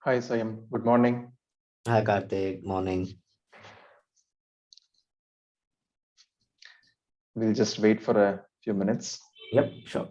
Hi, Sayam. Good morning. Hi Karthik, morning. We'll just wait for a few minutes. Yep, sure.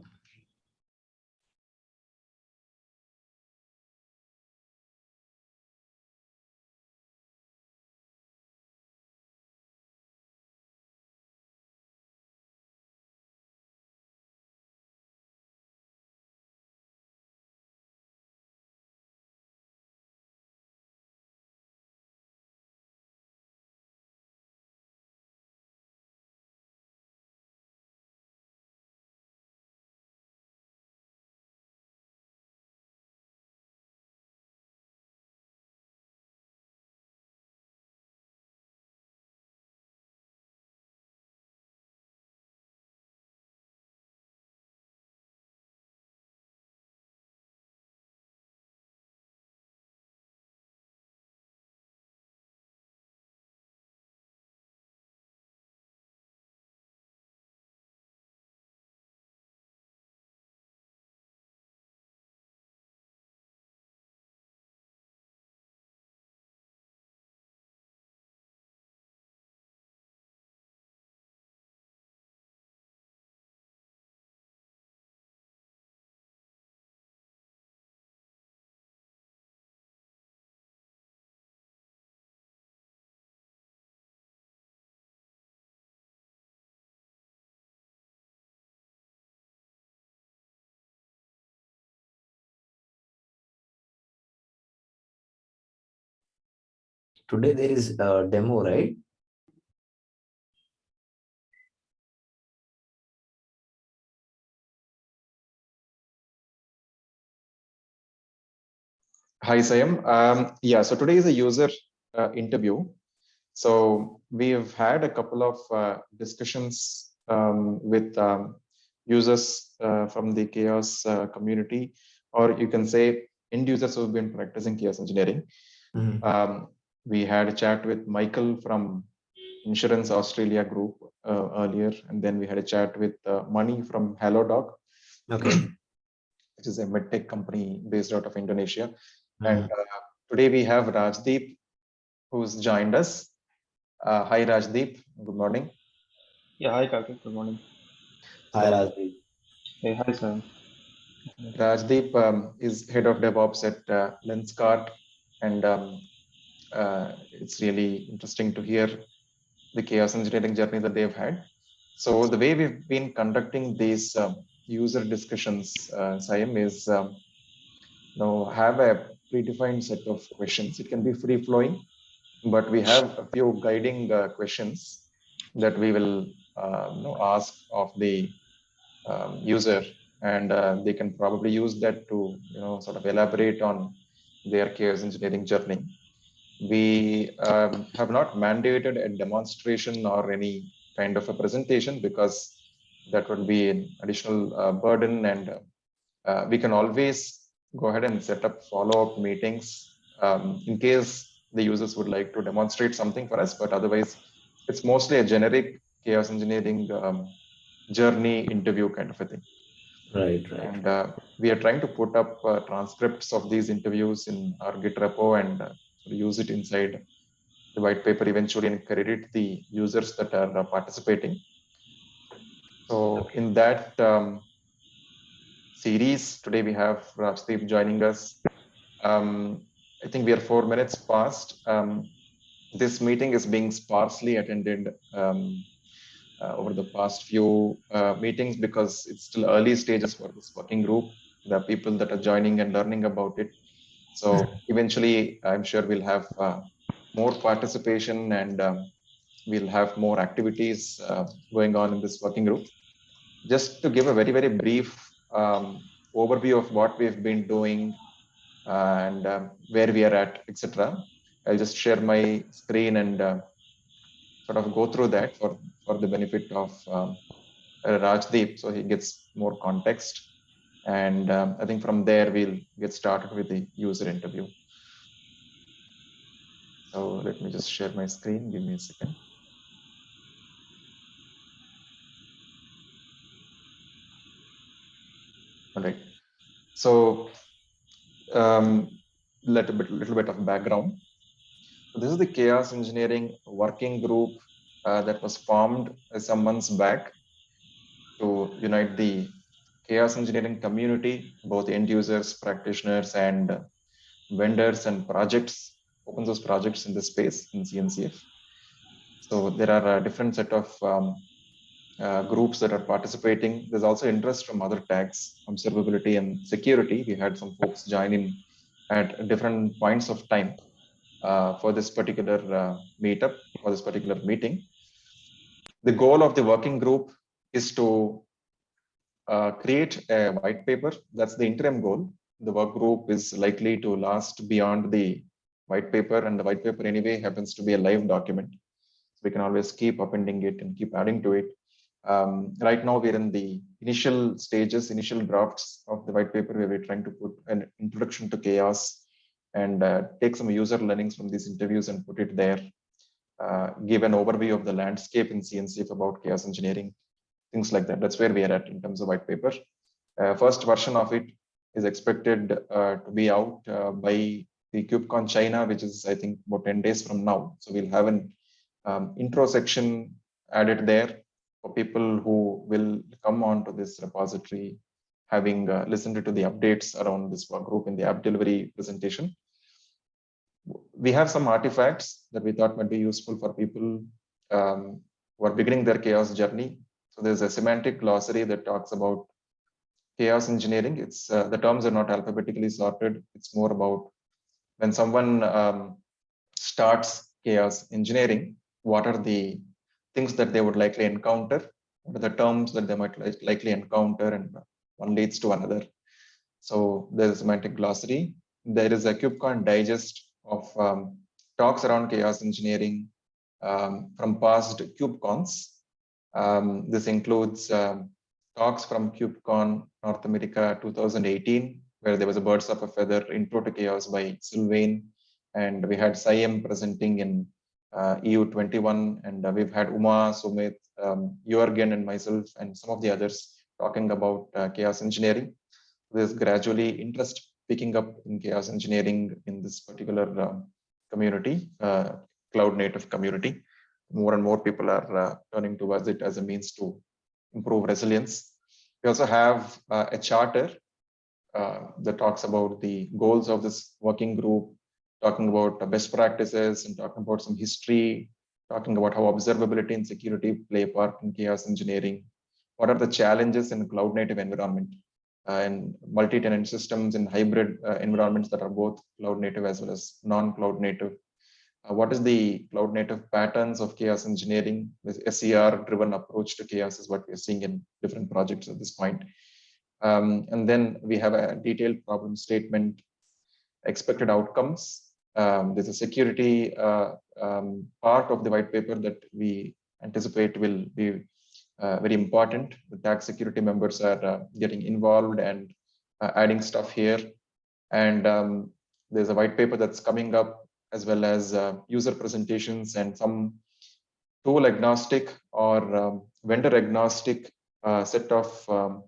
Today there is a demo, right? Hi, Sayam. So today is a user interview. So we've had a couple of discussions with users from the chaos community, or you can say end users who've been practicing chaos engineering. Mhm. Um, we had a chat with Michael from Insurance Australia Group earlier, and then we had a chat with Mani from HelloDoc, Okay. which is a medtech company based out of Indonesia. And Mhm. today we have Rajdeep, who's joined us. Hi, Rajdeep. Good morning. Yeah, hi Karthik, good morning. Hi So Rajdeep. Hey, hi Sam. Rajdeep is head of DevOps at Lenskart, and it's really interesting to hear the chaos engineering journey that they've had. So the way we've been conducting these user discussions, Sayam, is have a predefined set of questions. It can be free flowing, but we have a few guiding questions that we will ask of the user, and they can probably use that to sort of elaborate on their chaos engineering journey. We have not mandated a demonstration or any kind of a presentation because that would be an additional burden, and we can always go ahead and set up follow-up meetings in case the users would like to demonstrate something for us. But otherwise, it's mostly a generic chaos engineering journey interview kind of a thing. Right, right. And we are trying to put up transcripts of these interviews in our Git repo and use it inside the white paper eventually and credit the users that are participating. So in that series, today we have Rajdeep joining us. I think we are 4 minutes past. This meeting is being sparsely attended over the past few meetings because it's still early stages for this working group. The people that are joining and learning about it. So eventually, I'm sure we'll have more participation and we'll have more activities going on in this working group. Just to give a very, very brief overview of what we've been doing and where we are at, etc. I'll just share my screen and sort of go through that for the benefit of Rajdeep, so he gets more context. And I think from there we'll get started with the user interview. So let me just share my screen. Give me a second. All right. So little bit of background. So this is the chaos engineering working group that was formed some months back to unite the chaos engineering community, both end users, practitioners, and vendors and projects, open source projects in this space in CNCF. So there are a different set of groups that are participating. There's also interest from other tags, observability and security. We had some folks join in at different points of time for this particular meetup, for this particular meeting. The goal of the working group is to create a white paper. That's the interim goal. The work group is likely to last beyond the white paper, and the white paper anyway happens to be a live document. So we can always keep appending it and keep adding to it. Right now, we're in the initial stages, initial drafts of the white paper, where we're trying to put an introduction to chaos and take some user learnings from these interviews and put it there. Give an overview of the landscape in CNCF about chaos engineering, things like that. That's where we are at in terms of white paper. First version of it is expected to be out by the KubeCon China, which is, I think, about 10 days from now. So we'll have an intro section added there for people who will come on to this repository, having listened to the updates around this work group in the app delivery presentation. We have some artifacts that we thought might be useful for people who are beginning their chaos journey. So there's a semantic glossary that talks about chaos engineering. It's the terms are not alphabetically sorted. It's more about when someone starts chaos engineering, what are the things that they would likely encounter? What are the terms that they might likely encounter, and one leads to another. So there's a semantic glossary. There is a KubeCon digest of talks around chaos engineering from past KubeCons. This includes talks from KubeCon North America 2018, where there was a birds of a feather intro to chaos by Sylvain, and we had Saiyam presenting in EU21, and we've had Uma, Sumit, Jürgen, and myself, and some of the others talking about chaos engineering. There's gradually interest picking up in chaos engineering in this particular community, cloud native community. More and more people are turning towards it as a means to improve resilience. We also have a charter that talks about the goals of this working group, talking about best practices and talking about some history, talking about how observability and security play a part in chaos engineering. What are the challenges in cloud native environment and multi-tenant systems in hybrid environments that are both cloud native as well as non-cloud native? What is the cloud native patterns of chaos engineering? This SER driven approach to chaos is what we're seeing in different projects at this point. And then we have a detailed problem statement, expected outcomes. There's a security part of the white paper that we anticipate will be very important. The tag security members are getting involved and adding stuff here. And there's a white paper that's coming up, as well as user presentations and some tool agnostic or vendor agnostic set of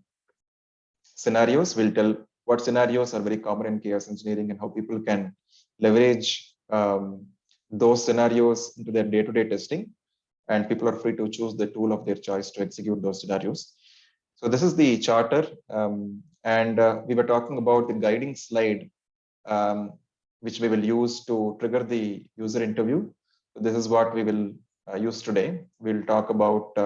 scenarios. Will tell what scenarios are very common in chaos engineering and how people can leverage those scenarios into their day-to-day testing. And people are free to choose the tool of their choice to execute those scenarios. So this is the charter. And we were talking about the guiding slide, which we will use to trigger the user interview. So this is what we will use today. We'll talk about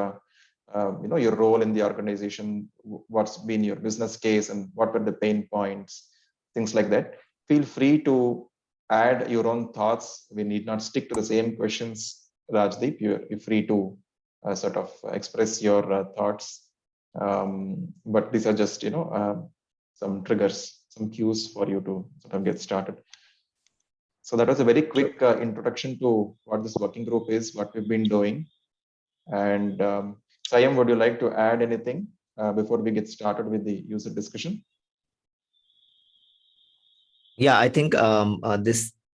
your role in the organization, what's been your business case, and what were the pain points, things like that. Feel free to add your own thoughts. We need not stick to the same questions, Rajdeep. You're free to sort of express your thoughts. But these are just some triggers, some cues for you to sort of get started. So that was a very quick introduction to what this working group is, what we've been doing. And Saiyam, would you like to add anything before we get started with the user discussion? Yeah, I think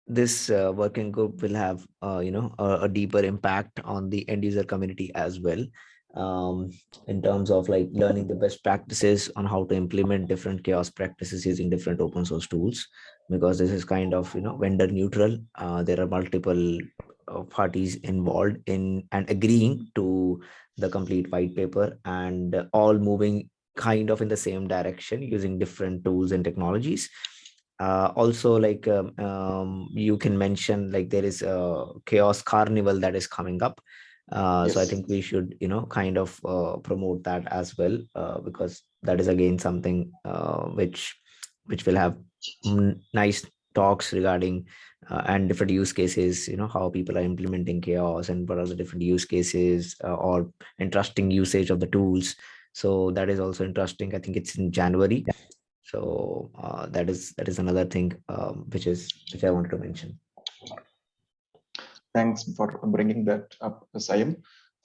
this working group will have a deeper impact on the end user community as well, in terms of like learning the best practices on how to implement different chaos practices using different open source tools. because this is kind of vendor neutral. There are multiple parties involved in and agreeing to the complete white paper, and all moving kind of in the same direction using different tools and technologies. Also, like you can mention, like there is a chaos carnival that is coming up. So I Yes. think we should kind of promote that as well, because that is again something which will have nice talks regarding and different use cases, how people are implementing chaos and what are the different use cases, or interesting usage of the tools. So that is also interesting. I think it's in January. So that is another thing, which I wanted to mention. Thanks for bringing that up, Sayam.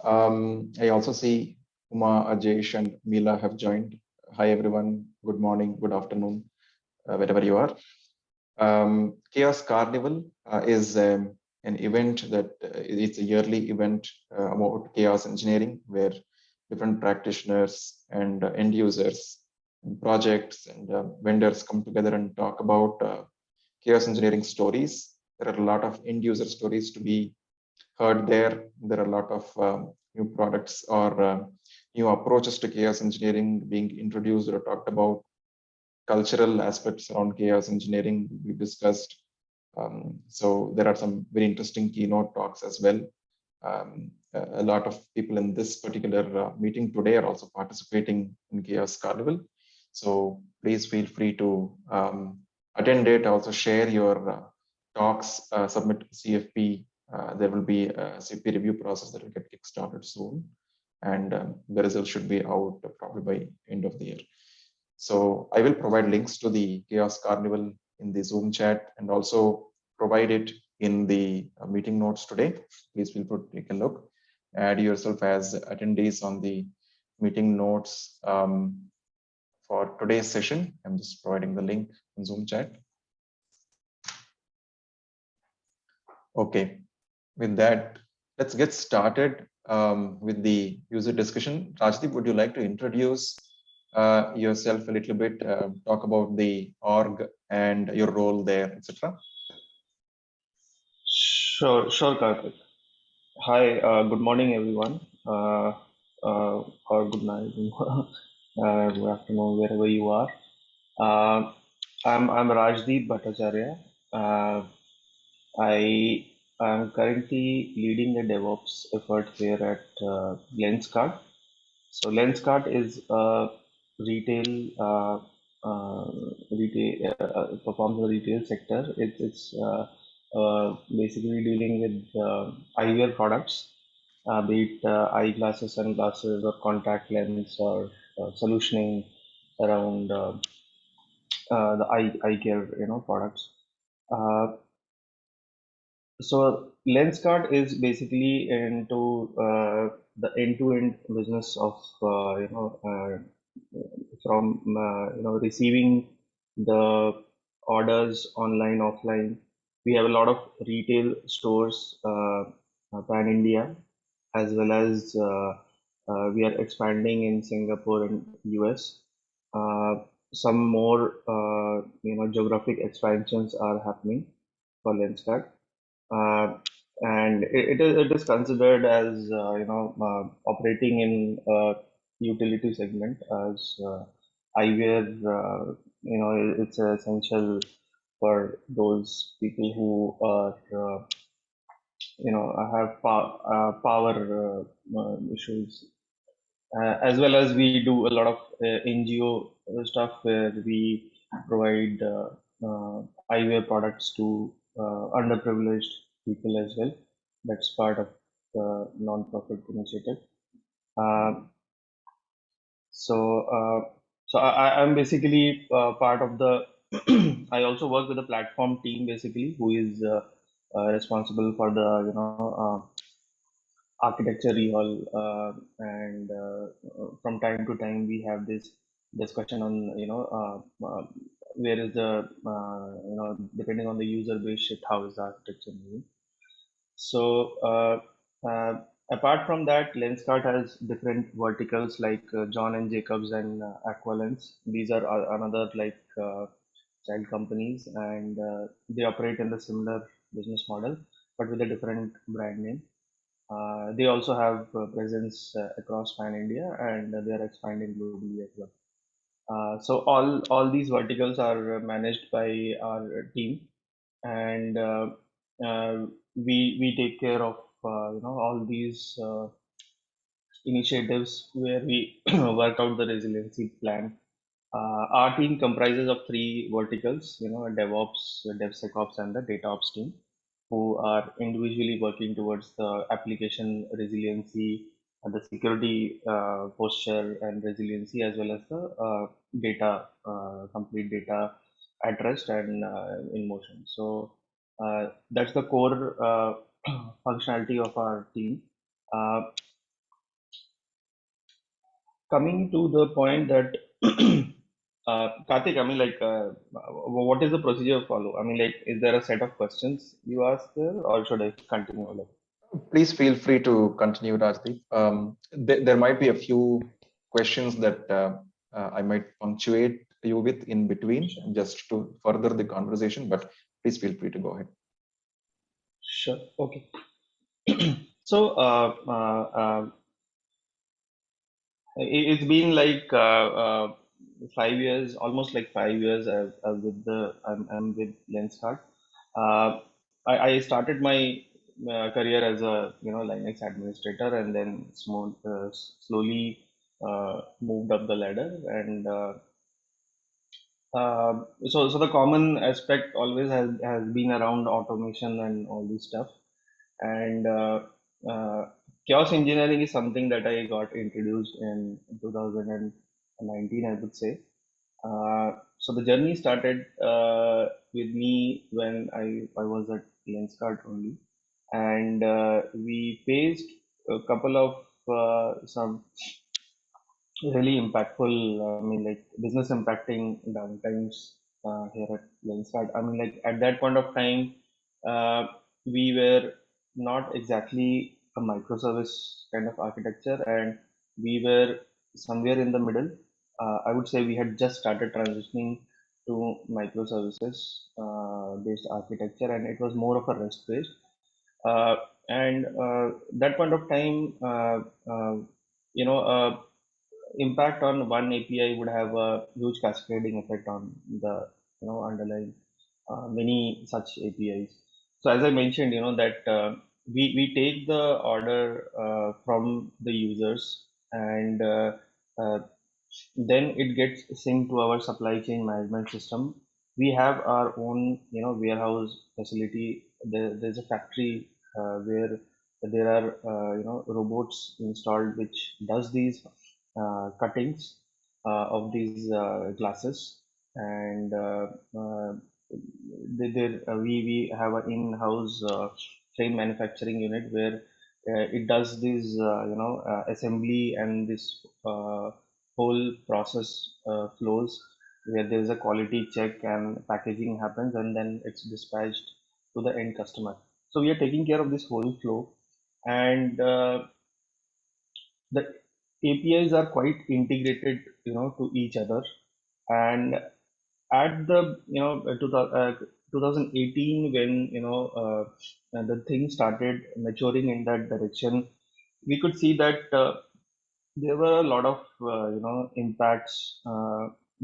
I also see Uma, Ajesh, and Mila have joined. Hi, everyone. Good morning, good afternoon, wherever you are. Chaos Carnival is an event that it's a yearly event about chaos engineering, where different practitioners and end users and projects and vendors come together and talk about chaos engineering stories. There are a lot of end user stories to be heard there. There are a lot of new products or new approaches to chaos engineering being introduced or talked about. Cultural aspects around chaos engineering we discussed. So there are some very interesting keynote talks as well. A lot of people in this particular meeting today are also participating in Chaos Carnival. So please feel free to attend it. Also share your talks, submit CFP. There will be a CFP review process that will get kickstarted soon. And the results should be out probably by end of the year. So I will provide links to the Chaos Carnival in the Zoom chat and also provide it in the meeting notes today. Please feel free to take a look. Add yourself as attendees on the meeting notes for today's session. I'm just providing the link in Zoom chat. Okay, with that, let's get started with the user discussion. Rajdeep, would you like to introduce yourself a little bit, talk about the org and your role there, etc.? Sure, Karthik. Hi, good morning, everyone, or good night, good afternoon, wherever you are. I'm Rajdeep Bhattacharya. I am currently leading the DevOps effort here at Lenskart. So Lenskart is a retail performs in the retail sector. It's basically dealing with eyewear products, be it eyeglasses, sunglasses, or contact lens, or solutioning around the eye care products. So Lenskart is basically into the end-to-end business of from receiving the orders online, offline. We have a lot of retail stores pan India, as well as we are expanding in Singapore and US. Some more geographic expansions are happening for Lenskart. And it is considered as operating in a utility segment, as eyewear it's essential for those people who are have power issues, as well as we do a lot of NGO stuff where we provide eyewear products to underprivileged people as well. That's part of the non-profit initiative. I'm basically part of the. I also work with the platform team basically, who is responsible for the architecture rehaul, and from time to time we have this discussion on where is the depending on the user base shift, how is the architecture moving. So apart from that, Lenskart has different verticals like John and Jacobs and Aqualens. These are another like child companies, and they operate in the similar business model, but with a different brand name. They also have presence across pan India, and they are expanding globally as well. So all these verticals are managed by our team, and we take care of all these initiatives where we work out the resiliency plan. Our team comprises of three verticals, DevOps, DevSecOps, and the DataOps team, who are individually working towards the application resiliency, the security posture and resiliency, as well as the data, complete data at rest and in motion. So that's the core functionality of our team. Uh, Coming to the point that Karthik, I mean, like, what is the procedure follow? I mean, like, is there a set of questions you ask there, or should I continue? Like, Please feel free to continue, Rajdeep. There might be a few questions that I might punctuate you with in between, sure, just to further the conversation, but please feel free to go ahead. sure, okay. So, it's been like 5 years, almost like 5 years. I'm with Lenskart. Uh, I started my career as a Linux administrator, and then slowly moved up the ladder. And so the common aspect always has been around automation and all this stuff. And uh, chaos engineering is something that I got introduced in 2019, I would say. So the journey started with me when I was at Lenskart only, and we faced a couple of some really impactful, I mean, like, business impacting downtimes here at Lenskart. I mean, like, at that point of time, we were not exactly a microservice kind of architecture, and we were somewhere in the middle. I would say we had just started transitioning to microservices based architecture, and it was more of a REST based. Uh, and that point of time, you know, impact on one API would have a huge cascading effect on the underlying many such APIs. So as I mentioned, that we take the order from the users, and uh, then it gets synced to our supply chain management system. We have our own warehouse facility. There's a factory where there are robots installed which does these cuttings of these glasses, and we have an in-house frame manufacturing unit where it does this assembly and this whole process flows, where there is a quality check and packaging happens, and then it's dispatched to the end customer. So we are taking care of this whole flow, and the APIs are quite integrated, to each other. And at the 2018, when the thing started maturing in that direction, we could see that there were a lot of impacts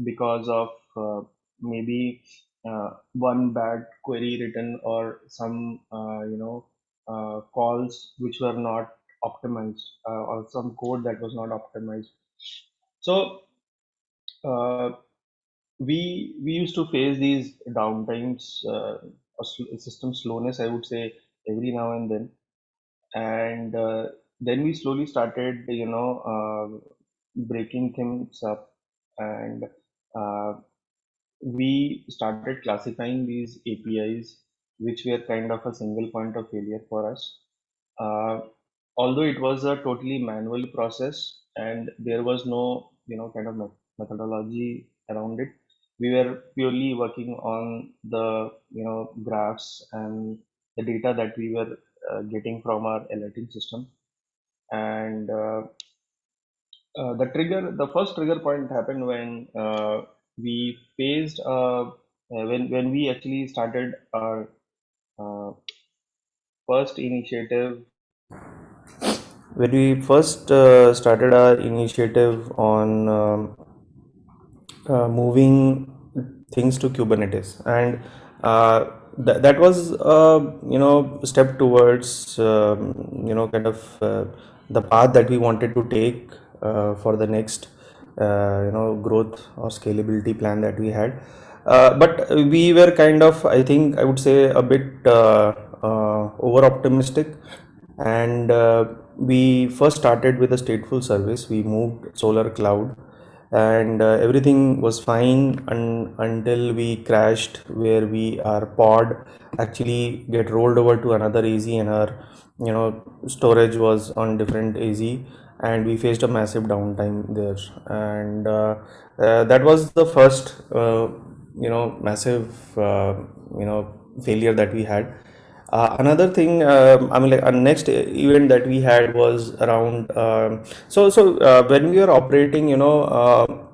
because of maybe one bad query written, or some calls which were not optimized, or some code that was not optimized. So uh, we used to face these downtimes, or system slowness, I would say, every now and then. And then we slowly started breaking things up, and uh, we started classifying these APIs, which were kind of a single point of failure for us. Uh, Although it was a totally manual process, and there was no kind of methodology around it, we were purely working on the graphs and the data that we were getting from our alerting system. And the first trigger point happened when we faced a when we actually started our uh, first initiative, when we first started our initiative on moving things to Kubernetes, and that was step towards kind of the path that we wanted to take for the next growth or scalability plan that we had. But we were kind of, I think I would say, a bit over optimistic, and we first started with a stateful service. We moved Solar Cloud, and everything was fine until we crashed, where our pod actually get rolled over to another AZ, and our storage was on different AZ, and we faced a massive downtime there. And that was the first massive failure that we had. Another thing, I mean, like, our next event that we had was around. When we were operating,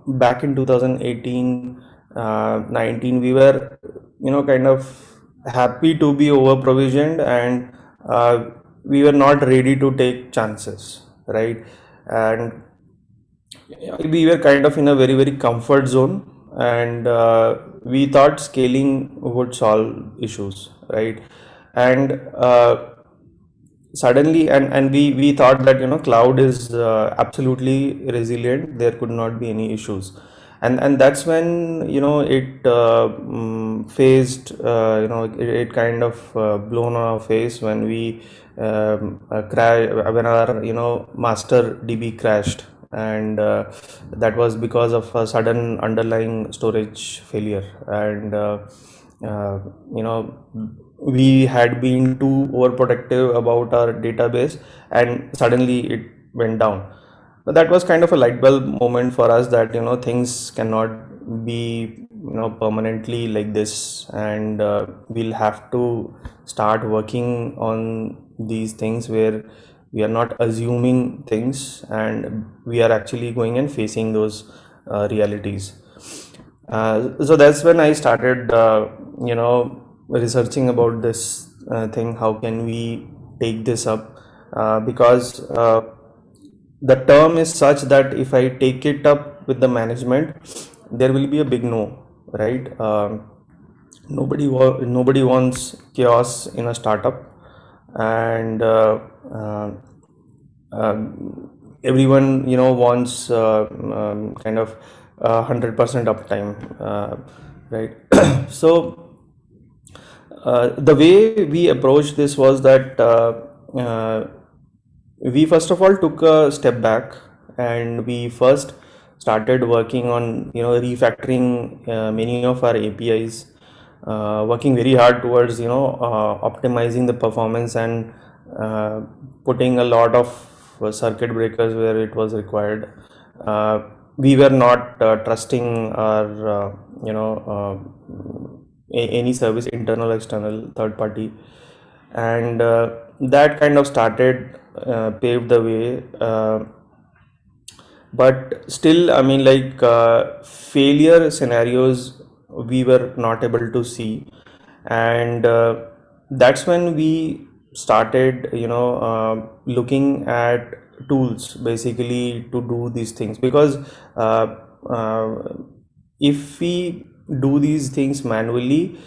back in 2018, 19, we were, kind of happy to be over provisioned, and we were not ready to take chances, right? And we were kind of in a very, very comfort zone, and we thought scaling would solve issues, right? And suddenly, and we thought that cloud is absolutely resilient, there could not be any issues. And that's when it faced, it kind of blown on our face when we when our master DB crashed, and that was because of a sudden underlying storage failure. And uh, you know we had been too overprotective about our database, and suddenly it went down. But that was kind of a light bulb moment for us, that things cannot be permanently like this, and we'll have to start working on these things, where we are not assuming things, and we are actually going and facing those realities. So that's when I started, researching about this thing. How can we take this up? Because the term is such that if I take it up with the management, there will be a big no, right? Nobody wants chaos in a startup, and everyone wants kind of 100% uptime, right? So the way we approached this was that we first of all took a step back, and we first started working on refactoring many of our APIs, working very hard towards optimizing the performance, and putting a lot of circuit breakers where it was required. We were not trusting our any service, internal, external, third party, and that kind of started paved the way. But still, I mean, like, failure scenarios we were not able to see, and that's when we started looking at tools, basically, to do these things. Because uh, uh, if we do these things manually,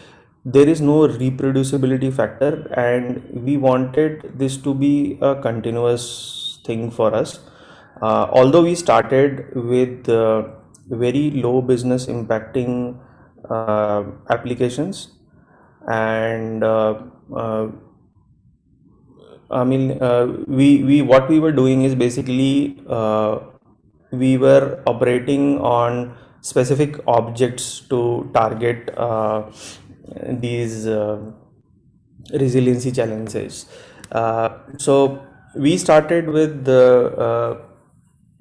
there is no reproducibility factor, and we wanted this to be a continuous thing for us. Although we started with very low business impacting applications, and I mean, we what we were doing is basically, we were operating on specific objects to target these resiliency challenges. So we started with the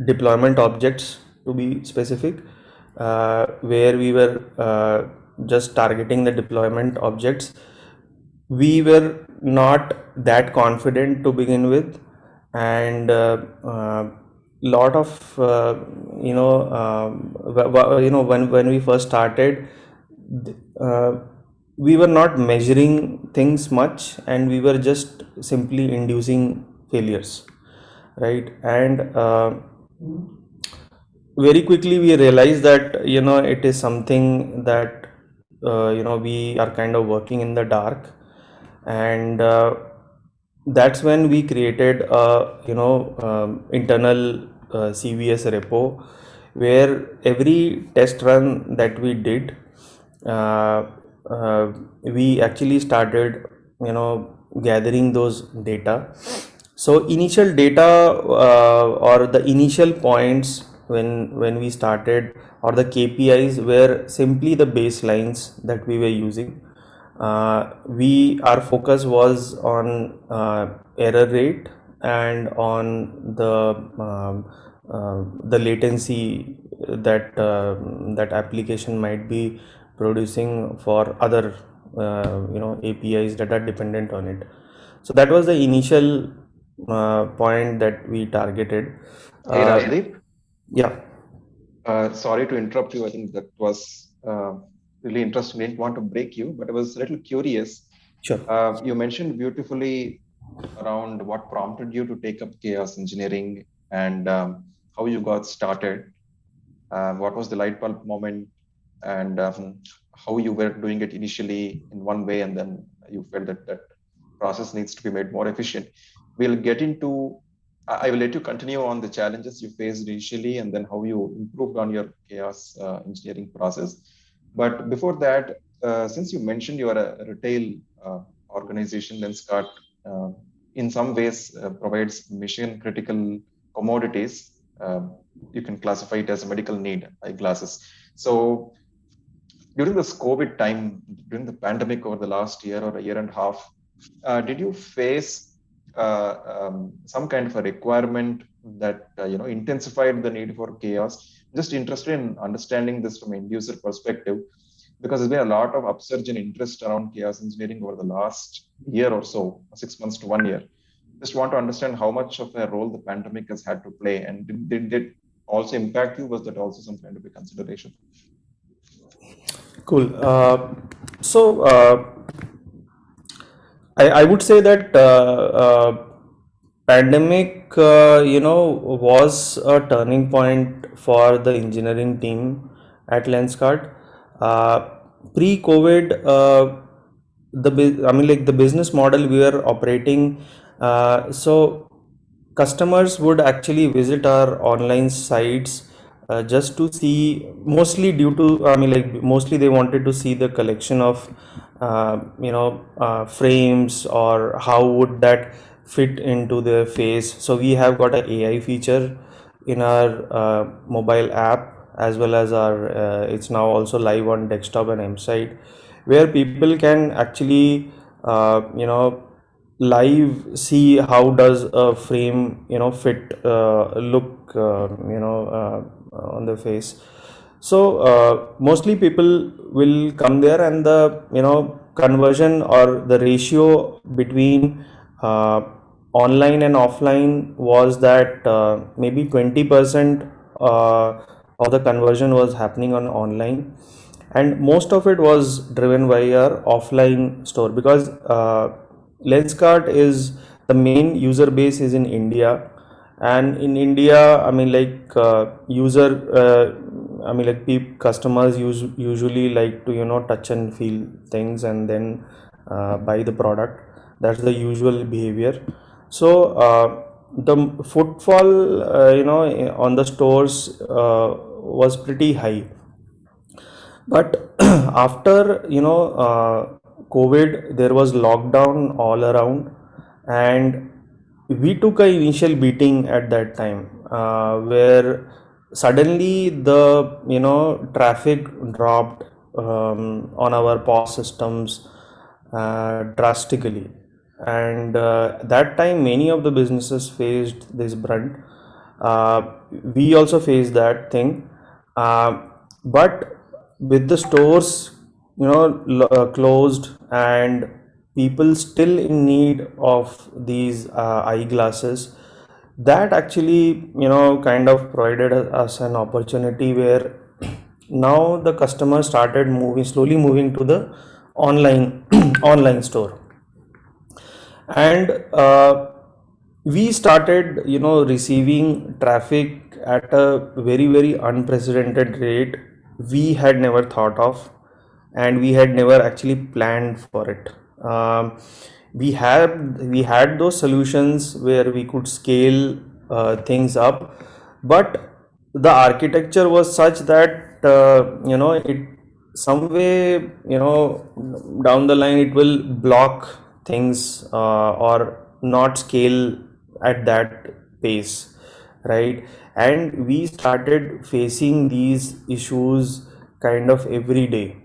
deployment objects, to be specific, where we were just targeting the deployment objects. We were not that confident to begin with, and lot of when we first started, uh, we were not measuring things much, and we were just simply inducing failures, right? And very quickly we realized that it is something that we are kind of working in the dark. And that's when we created a internal CVS repo, where every test run that we did, uh, we actually started gathering those data. So initial data, or the initial points when we started, or the KPIs, were simply the baselines that we were using. Our focus was on error rate, and on the latency that that application might be producing for other APIs that are dependent on it. So that was the initial point that we targeted. Hey, Rajdeep. Yeah, Sorry to interrupt you. I think that was really interesting. I didn't want to break you, but I was a little curious. sure. You mentioned beautifully around what prompted you to take up chaos engineering, and how you got started. What was the light bulb moment, and how you were doing it initially in one way, and then you felt that that process needs to be made more efficient. We'll get into. I will let you continue on the challenges you faced initially, and then how you improved on your chaos engineering process. But before that, since you mentioned you are a retail organization, Lenskart in some ways provides mission critical commodities. You can classify it as a medical need, eyeglasses. So during this COVID time, during the pandemic over the last year or a year and a half, did you face some kind of a requirement that intensified the need for chaos? Just interested in understanding this from an end user perspective, because there's been a lot of upsurge in interest around chaos engineering over the last year or so, 6 months to 1 year. Just want to understand how much of a role the pandemic has had to play, and did it also impact you? Was that also some kind of a consideration? Cool. So I would say that pandemic, was a turning point for the engineering team at Lenskart. Uh, Pre-COVID, the business model we were operating, so customers would actually visit our online sites just to see, mostly due to, mostly they wanted to see the collection of frames, or how would that fit into their face. So we have got an AI feature in our mobile app, as well as our it's now also live on desktop and M site, where people can actually live see how does a frame fit look on the face. So mostly people will come there, and the conversion, or the ratio between online and offline, was that maybe 20% of the conversion was happening on online, and most of it was driven by our offline store, because Lenskart is the main user base is in India. And in India, user customers usually like to touch and feel things, and then buy the product. That's the usual behavior. So the footfall on the stores was pretty high. But after COVID, there was lockdown all around, and we took a initial beating at that time, where suddenly the traffic dropped on our POS systems drastically. And that time many of the businesses faced this brunt. uh, we also faced that thing. But with the stores closed, and people still in need of these eyeglasses, that actually kind of provided us an opportunity, where now the customer started slowly moving to the online online store. And we started receiving traffic at a very very unprecedented rate we had never thought of, and we had never actually planned for it. We had those solutions where we could scale things up, but the architecture was such that it some way down the line it will block things, or not scale at that pace, right? And we started facing these issues kind of every day,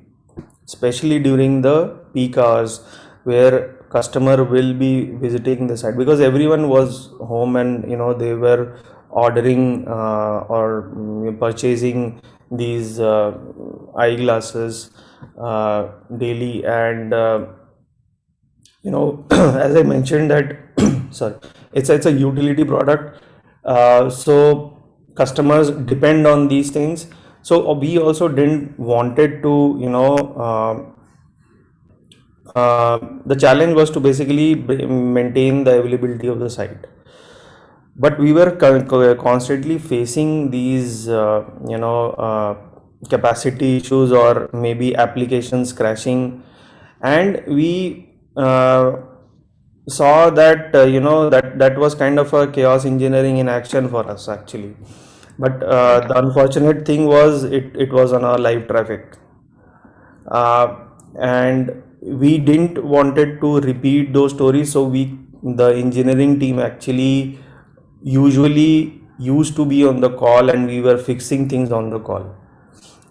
especially during the peak hours where customer will be visiting the site, because everyone was home and they were ordering or purchasing these eyeglasses daily. And as I mentioned that sorry, it's a utility product, so customers depend on these things. So we also didn't wanted to the challenge was to basically maintain the availability of the site, but we were constantly facing these capacity issues or maybe applications crashing. And we saw that that was kind of a chaos engineering in action for us actually. But the unfortunate thing was it was on our live traffic, and we didn't wanted to repeat those stories. So the engineering team actually usually used to be on the call, and we were fixing things on the call,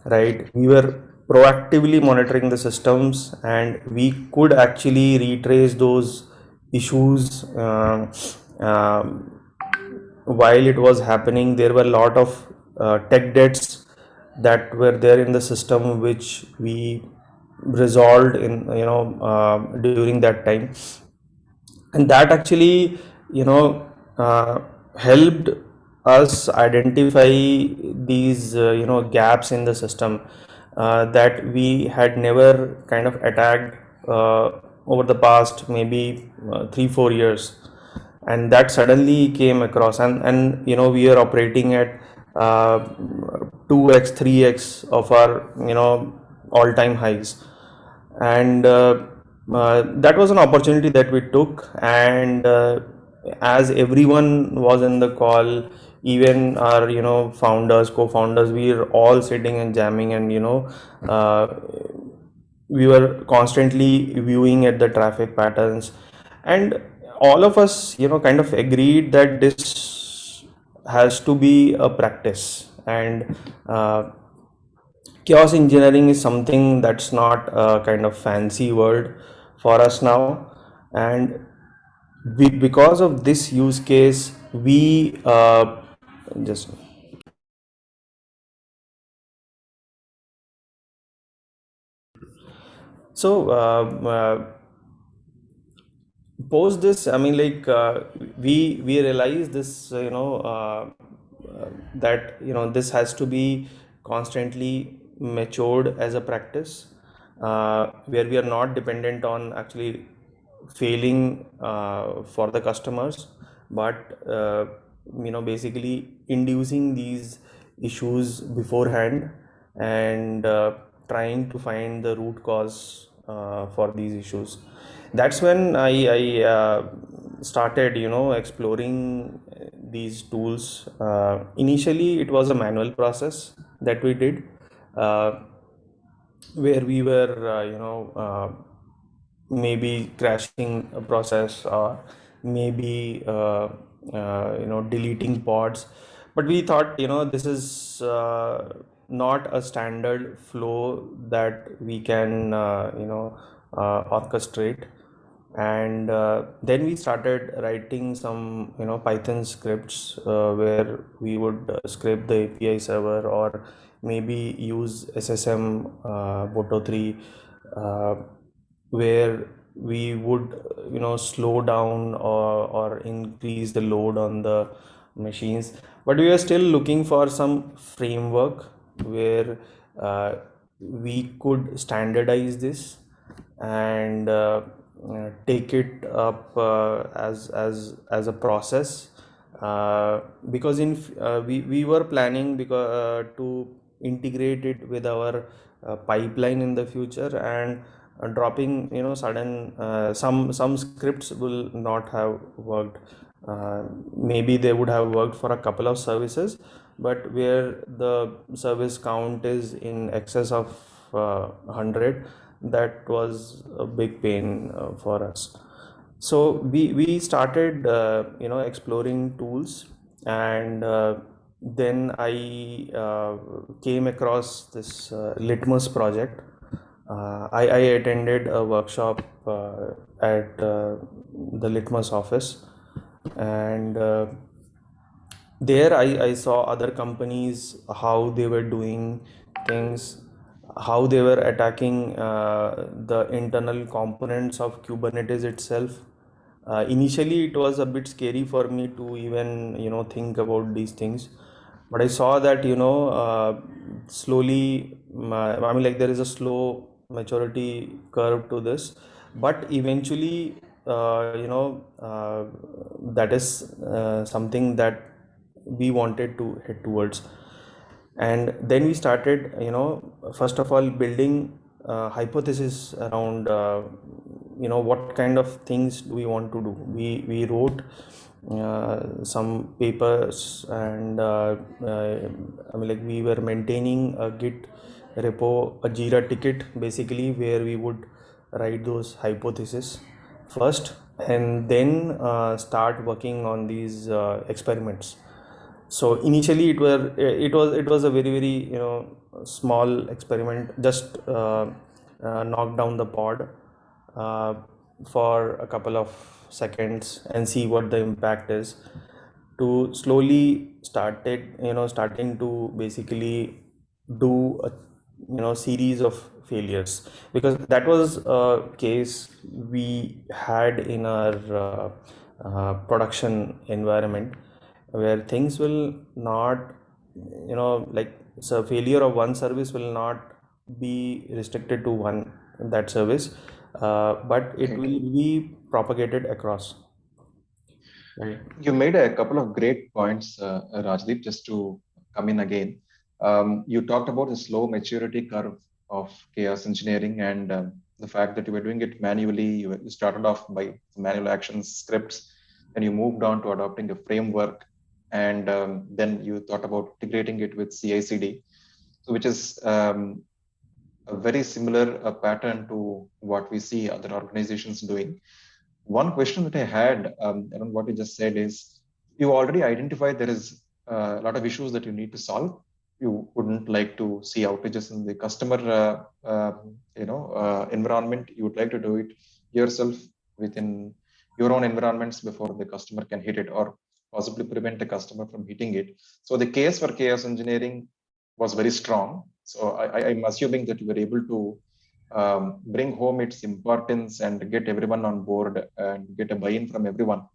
right? We were proactively monitoring the systems, and we could actually retrace those issues. While it was happening, there were a lot of tech debts that were there in the system, which we resolved in during that time. And that actually helped us identify these gaps in the system that we had never kind of attacked over the past maybe 3-4 years. And that suddenly came across, and we are operating at 2x 3x of our all-time highs. And that was an opportunity that we took. And as everyone was in the call, even our founders, co-founders, we were all sitting and jamming, and we were constantly viewing at the traffic patterns. And all of us kind of agreed that this has to be a practice. And chaos engineering is something that's not a kind of fancy word for us now. And because of this use case, we just so post this, I mean, like we realize this that this has to be constantly matured as a practice, where we are not dependent on actually failing for the customers, but basically inducing these issues beforehand, and trying to find the root cause for these issues. That's when I started exploring these tools. Initially it was a manual process that we did, uh, where we were maybe crashing a process, or maybe deleting pods. But we thought this is not a standard flow that we can orchestrate. And then we started writing some Python scripts, where we would script the API server, or maybe use SSM Boto 3, where we would slow down or increase the load on the machines. But we are still looking for some framework where we could standardize this and take it up as a process, because we were planning to integrate it with our pipeline in the future, and dropping sudden some scripts will not have worked. Maybe they would have worked for a couple of services, but where the service count is in excess of 100, that was a big pain for us. So we started exploring tools, and then I came across this Litmus project. I attended a workshop at the Litmus office, and there I saw other companies, how they were doing things, how they were attacking the internal components of Kubernetes itself. Initially, it was a bit scary for me to even think about these things, but I saw that slowly, I mean, like, there is a slow maturity curve to this, but eventually, that is something that we wanted to head towards. And then we started, first of all, building hypothesis around what kind of things do we want to do. We wrote some papers, and I mean, like, we were maintaining a Git repo, a Jira ticket, basically, where we would write those hypotheses first, and then start working on these experiments. So initially it was a very small experiment, just knock down the pod uh, for a couple of seconds and see what the impact is, to slowly starting to basically do a series of failures, because that was a case we had in our production environment, where things will not, like, so failure of one service will not be restricted to one, that service, but it Right. will be propagated across. Right. You made a couple of great points, Rajdeep, just to come in again. You talked about the slow maturity curve of chaos engineering, and the fact that you were doing it manually. You started off by manual actions, scripts, and you moved on to adopting a framework, and then you thought about integrating it with CI/CD, so which is a very similar pattern to what we see other organizations doing. One question that I had around what you just said is, you already identified there is a lot of issues that you need to solve. You wouldn't like to see outages in the customer environment. You would like to do it yourself within your own environments before the customer can hit it, or possibly prevent the customer from hitting it. So the case for chaos engineering was very strong. So I'm assuming that you were able to bring home its importance and get everyone on board and get a buy-in from everyone.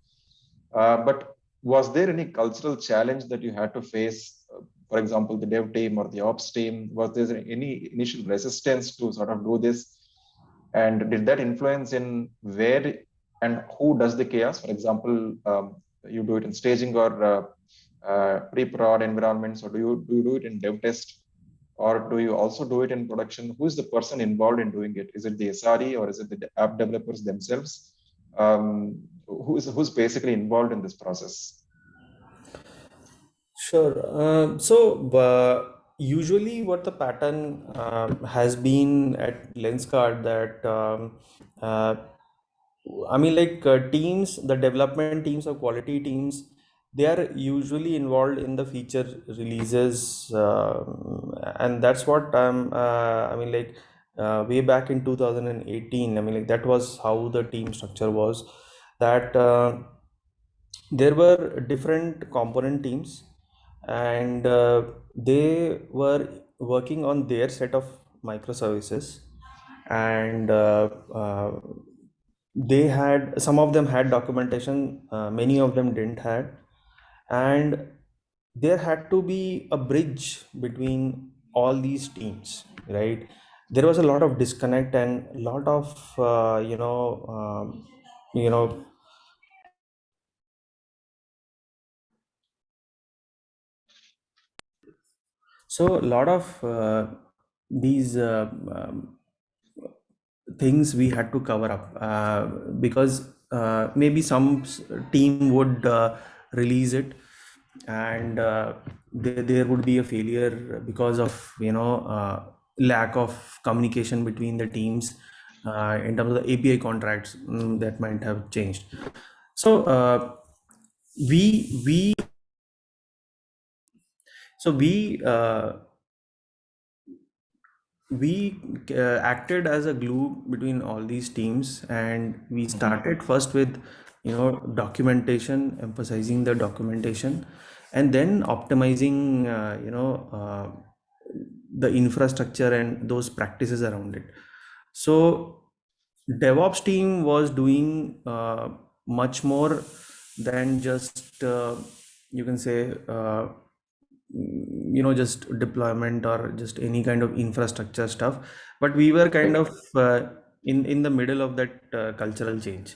But was there any cultural challenge that you had to face? For example, the dev team or the ops team, was there any initial resistance to sort of do this? And did that influence in where and who does the chaos? For example, you do it in staging or pre-prod environments, or do you do it in dev test? Or do you also do it in production? Who is the person involved in doing it? Is it the SRE, or is it the app developers themselves? Who's basically involved in this process? Sure. Usually, what the pattern has been at Lenskart, that I mean, like, teams, the development teams or quality teams, they are usually involved in the feature releases, and that's what I mean, like, way back in 2018, I mean, like, that was how the team structure was. That there were different component teams, and they were working on their set of microservices, and they had, some of them had documentation, many of them didn't had, and there had to be a bridge between all these teams, right? There was a lot of disconnect and a lot of you know so a lot of these things we had to cover up, because maybe some team would release it, and there would be a failure because of lack of communication between the teams in terms of the API contracts, that might have changed. So we so we acted as a glue between all these teams, and we started first with documentation, emphasizing the documentation, and then optimizing the infrastructure and those practices around it. So DevOps team was doing much more than just you can say just deployment or just any kind of infrastructure stuff, but we were kind of in the middle of that cultural change.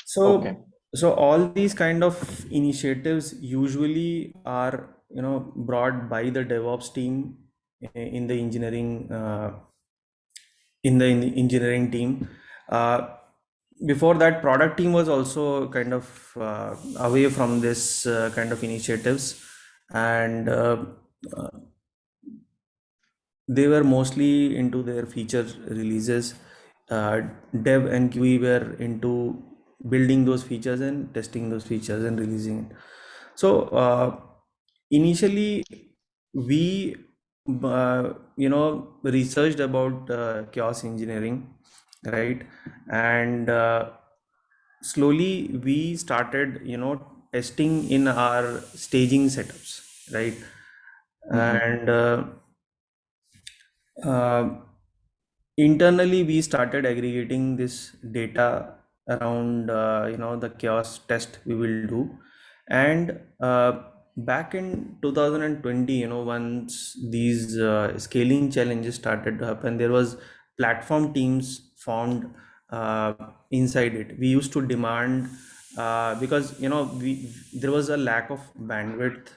So Okay. so all these kind of initiatives usually are brought by the DevOps team in the engineering in the engineering team. Before that, product team was also kind of away from this kind of initiatives, and uh, they were mostly into their feature releases. Dev and QE were into building those features and testing those features and releasing it. So initially we researched about chaos engineering, right? And slowly we started testing in our staging setups, right? And uh, internally we started aggregating this data around the chaos test we will do. And back in 2020, once these scaling challenges started to happen, there was platform teams formed inside it. We used to demand because there was a lack of bandwidth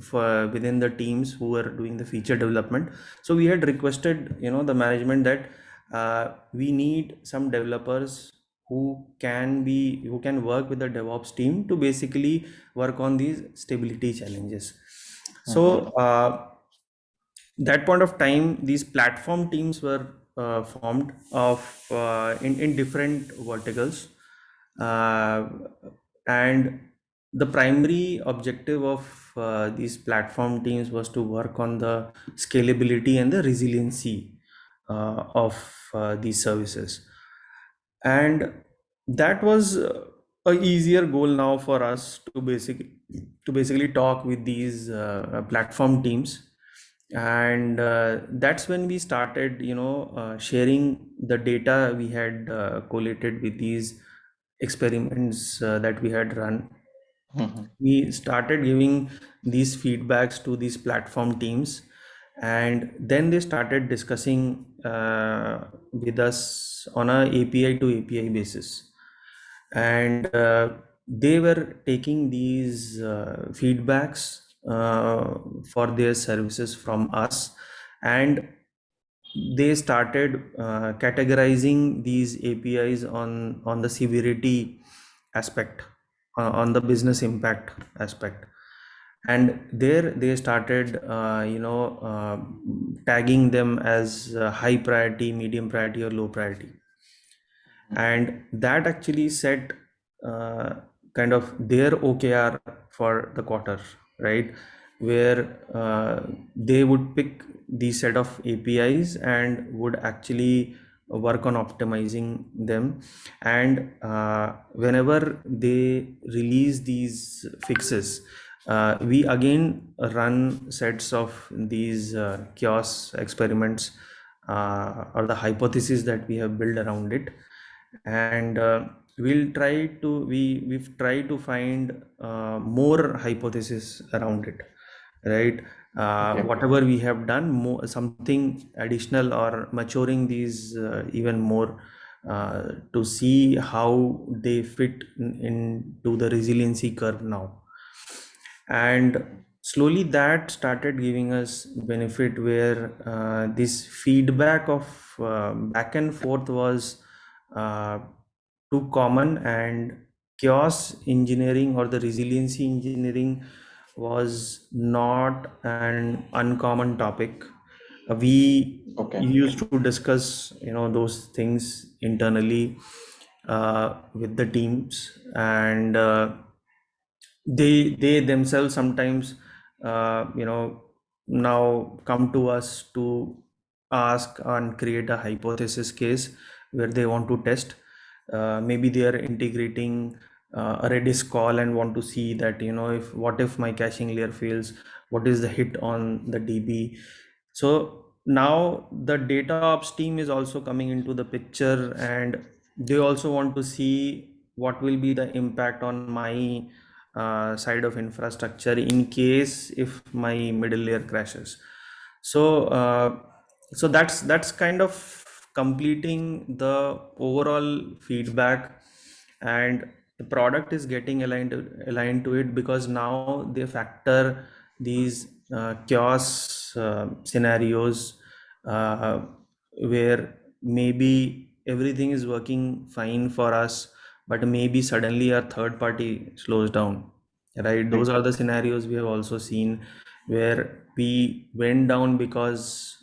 for within the teams who were doing the feature development. So we had requested the management that we need some developers who can work with the DevOps team to basically work on these stability challenges. So that point of time, these platform teams were formed of in different verticals, uh, and the primary objective of these platform teams was to work on the scalability and the resiliency of these services. And that was a easier goal now for us to basically talk with these platform teams. And that's when we started sharing the data we had collated with these experiments that we had run. We started giving these feedbacks to these platform teams, and then they started discussing with us on a API to API basis. And they were taking these feedbacks for their services from us, and they started categorizing these APIs on the severity aspect, on the business impact aspect. And there they started tagging them as high priority, medium priority, or low priority. And that actually set uh, kind of their OKR for the quarter, right? Where they would pick these set of APIs and would actually work on optimizing them. And whenever they release these fixes, we again run sets of these chaos experiments, or the hypothesis that we have built around it. And we've tried to find more hypotheses around it, right? Okay. Whatever we have done, something additional or maturing these even more to see how they fit into the resiliency curve now. And slowly that started giving us benefit where this feedback of back and forth was uh, too common, and chaos engineering or the resiliency engineering was not an uncommon topic. We Okay. used to discuss those things internally with the teams, and they themselves sometimes now come to us to ask and create a hypothesis case where they want to test. Maybe they are integrating a Redis call and want to see that if what if my caching layer fails, what is the hit on the DB. So now the data ops team is also coming into the picture, and they also want to see what will be the impact on my side of infrastructure in case if my middle layer crashes. So so that's kind of completing the overall feedback, and the product is getting aligned to it, because now they factor these chaos scenarios where maybe everything is working fine for us, but maybe suddenly our third party slows down, right? Those are the scenarios we have also seen where we went down because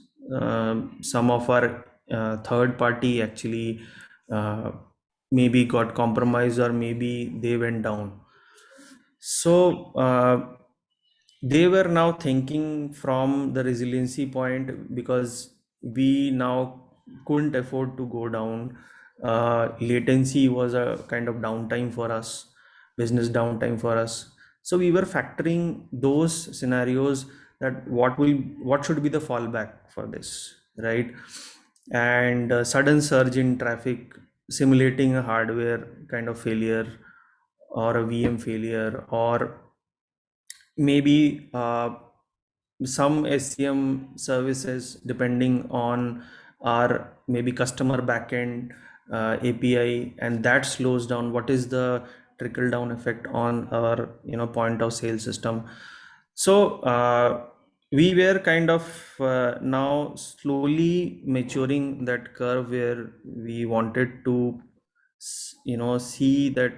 some of our third party actually maybe got compromised, or maybe they went down. So they were now thinking from the resiliency point, because we now couldn't afford to go down. Latency was a kind of downtime for us, business downtime for us. So we were factoring those scenarios, that what should be the fallback for this, right? And sudden surge in traffic, simulating a hardware kind of failure or a VM failure, or maybe some SCM services depending on our maybe customer backend API, and that slows down. What is the trickle down effect on our point of sale system? So we were kind of now slowly maturing that curve where we wanted to see that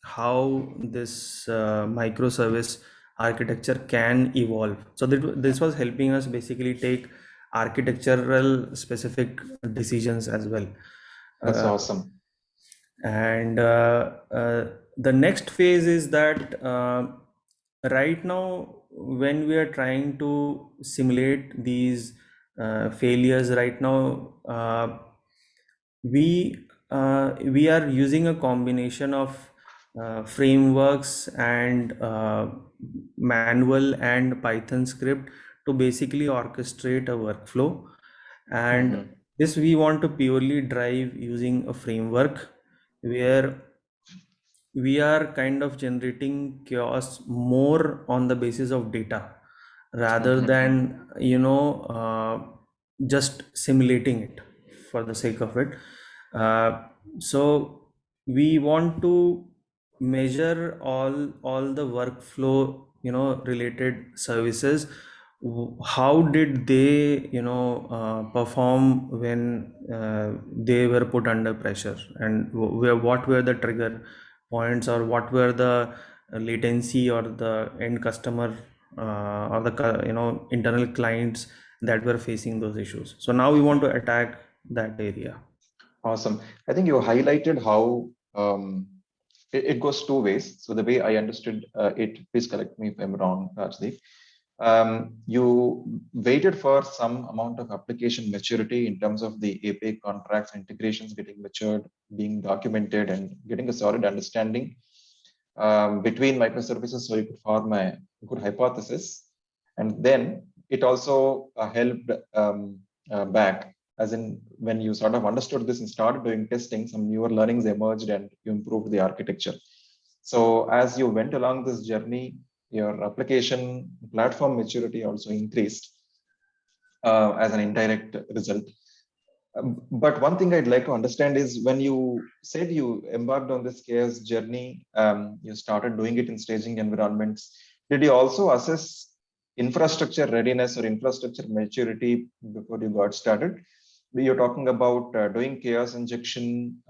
how this microservice architecture can evolve. So this was helping us basically take architectural specific decisions as well. That's awesome. And the next phase is that right now, when we are trying to simulate these failures right now, we are using a combination of frameworks and manual and Python script to basically orchestrate a workflow. And this we want to purely drive using a framework where we are kind of generating chaos more on the basis of data rather than just simulating it for the sake of it. So we want to measure all the workflow related services. How did they perform when they were put under pressure, and what were the trigger points, or what were the latency or the end customer or the internal clients that were facing those issues. So now we want to attack that area. Awesome. I think you highlighted how it goes two ways. So the way I understood it, please correct me if I'm wrong, Rajdeep. You waited for some amount of application maturity in terms of the API contracts, integrations getting matured, being documented, and getting a solid understanding between microservices, so you could form a good hypothesis. And then it also helped back, as in when you sort of understood this and started doing testing, some newer learnings emerged and you improved the architecture. So as you went along this journey, your application platform maturity also increased as an indirect result. But one thing I'd like to understand is when you said you embarked on this chaos journey, you started doing it in staging environments. Did you also assess infrastructure readiness or infrastructure maturity before you got started? You're talking about doing chaos injection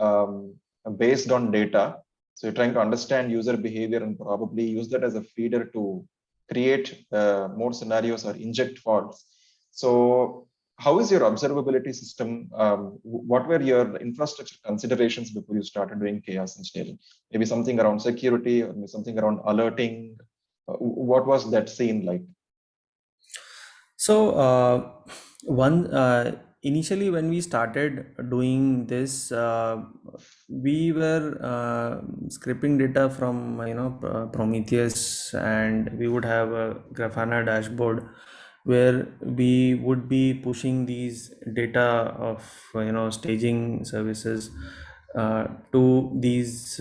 based on data. So you're trying to understand user behavior and probably use that as a feeder to create more scenarios or inject faults. So how is your observability system? What were your infrastructure considerations before you started doing chaos engineering? Maybe something around security or maybe something around alerting. What was that scene like? So, initially when we started doing this, we were scraping data from Prometheus, and we would have a Grafana dashboard where we would be pushing these data of staging services to these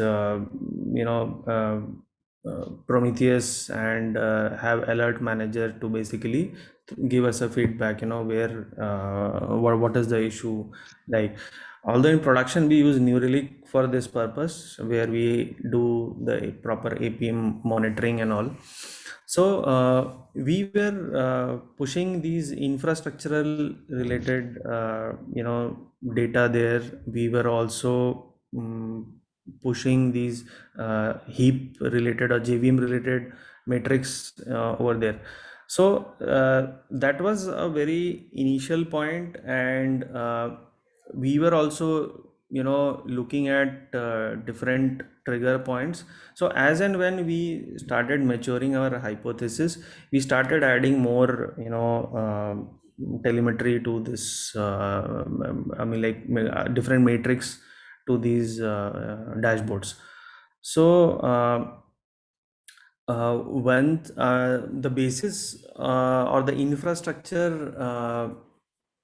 Prometheus, and have alert manager to basically give us a feedback, where what is the issue. Like, although in production we use New Relic for this purpose, where we do the proper APM monitoring and all. So we were pushing these infrastructural related data there. We were also pushing these heap related or JVM related metrics over there. So that was a very initial point, and we were also looking at different trigger points. So as and when we started maturing our hypothesis, we started adding more telemetry to this different matrix to these dashboards. So when the basis or the infrastructure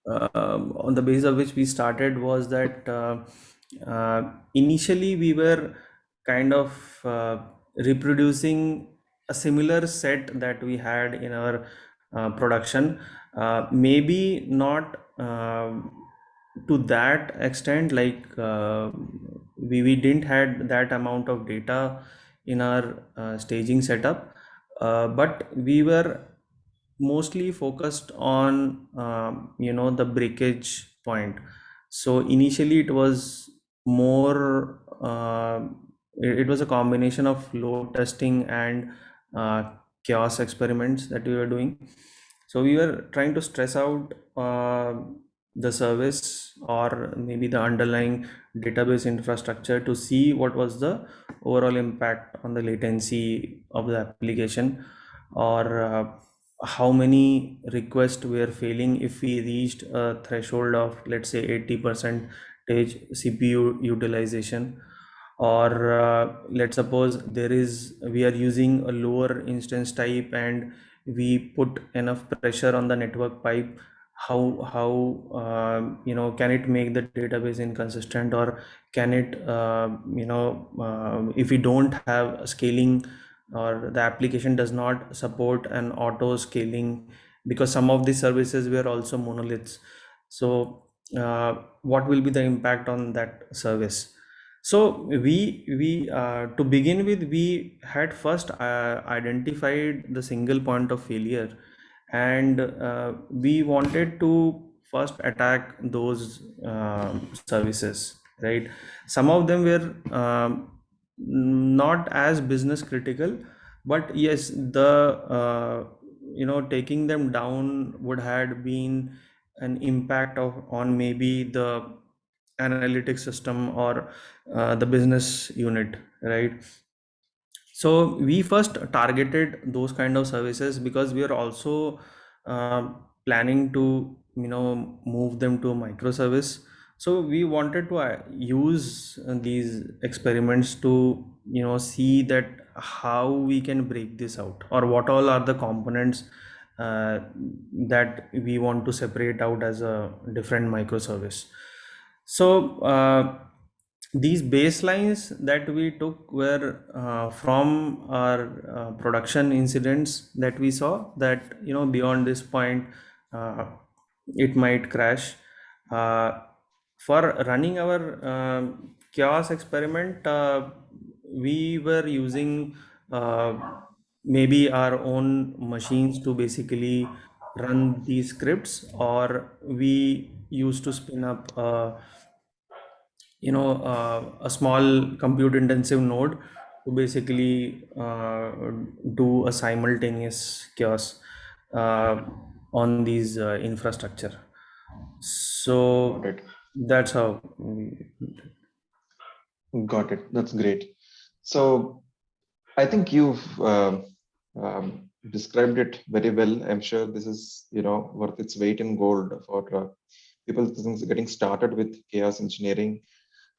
on the basis of which we started was that initially we were kind of reproducing a similar set that we had in our production, maybe not to that extent, like we didn't had that amount of data in our staging setup, but we were mostly focused on the breakage point. So initially it was more it was a combination of load testing and chaos experiments that we were doing. So we were trying to stress out the service or maybe the underlying database infrastructure to see what was the overall impact on the latency of the application, or how many requests were failing if we reached a threshold of, let's say, 80% CPU utilization, or let's suppose we are using a lower instance type and we put enough pressure on the network pipe. How can it make the database inconsistent, or can it if we don't have scaling, or the application does not support an auto scaling, because some of these services were also monoliths. So what will be the impact on that service? So we to begin with, we had first identified the single point of failure, and we wanted to first attack those services, right? Some of them were not as business critical, but yes, the taking them down would had been an impact on maybe the analytics system or the business unit, right? So we first targeted those kind of services because we are also planning to move them to microservice. So we wanted to use these experiments to see that how we can break this out, or what all are the components that we want to separate out as a different microservice. So these baselines that we took were from our production incidents that we saw, that beyond this point uh, it might crash. uh, for running our chaos experiment, we were using uh, maybe our own machines to basically run these scripts, or we used to spin up a small compute intensive node to basically do a simultaneous chaos uh, on these infrastructure. Got So it. that's how Got it. That's great. So I think you've described it very well. I'm sure this is, worth its weight in gold for people getting started with chaos engineering.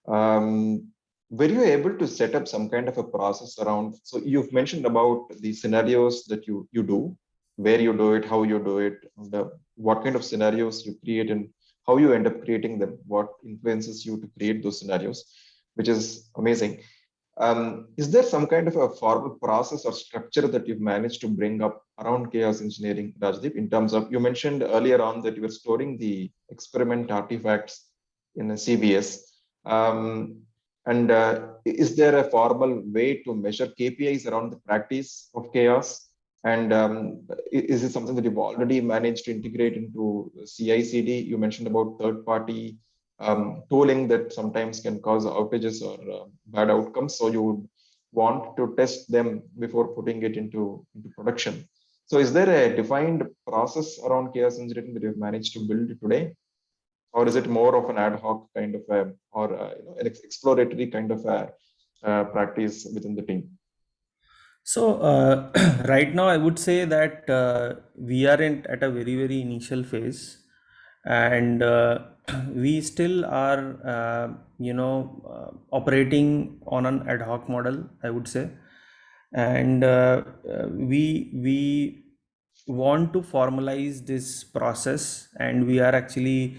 Were you able to set up some kind of a process around? So you've mentioned about the scenarios that you do, where you do it, how you do it, and, what kind of scenarios you create, and how you end up creating them, what influences you to create those scenarios, which is amazing. Is there some kind of a formal process or structure that you've managed to bring up around chaos engineering, Rajdeep, in terms of, you mentioned earlier on that you were storing the experiment artifacts in a CBS. And is there a formal way to measure KPIs around the practice of chaos? And is it something that you've already managed to integrate into CI/CD? You mentioned about third-party tooling that sometimes can cause outages or bad outcomes. So you would want to test them before putting it into production. So is there a defined process around chaos engineering that you've managed to build today? Or is it more of an ad hoc kind of or an exploratory kind of practice within the team? so right now I would say that we are at a very very initial phase, and we still are operating on an ad hoc model, I would say. And we want to formalize this process, and we are actually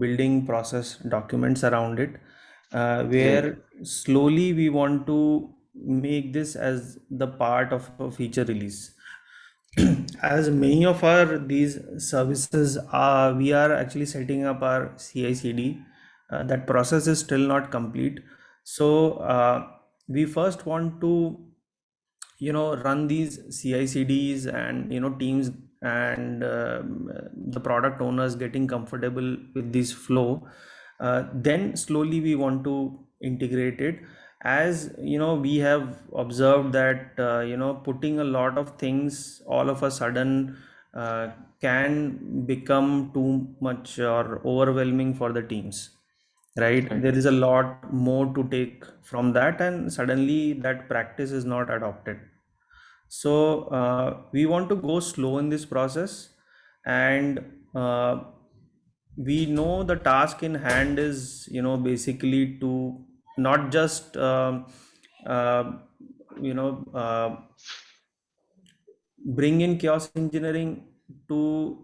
building process documents around it, Great. where slowly we want to make this as the part of a feature release. As many of our these services are, we are actually setting up our CI/CD. That process is still not complete. So we first want to run these CI/CDs, and teams and the product owners getting comfortable with this flow. Then slowly we want to integrate it. As we have observed that putting a lot of things all of a sudden can become too much or overwhelming for the teams, right? Right. There is a lot more to take from that, and suddenly that practice is not adopted. So we want to go slow in this process, and we know the task in hand is basically to not just uh, you know uh, bring in chaos engineering to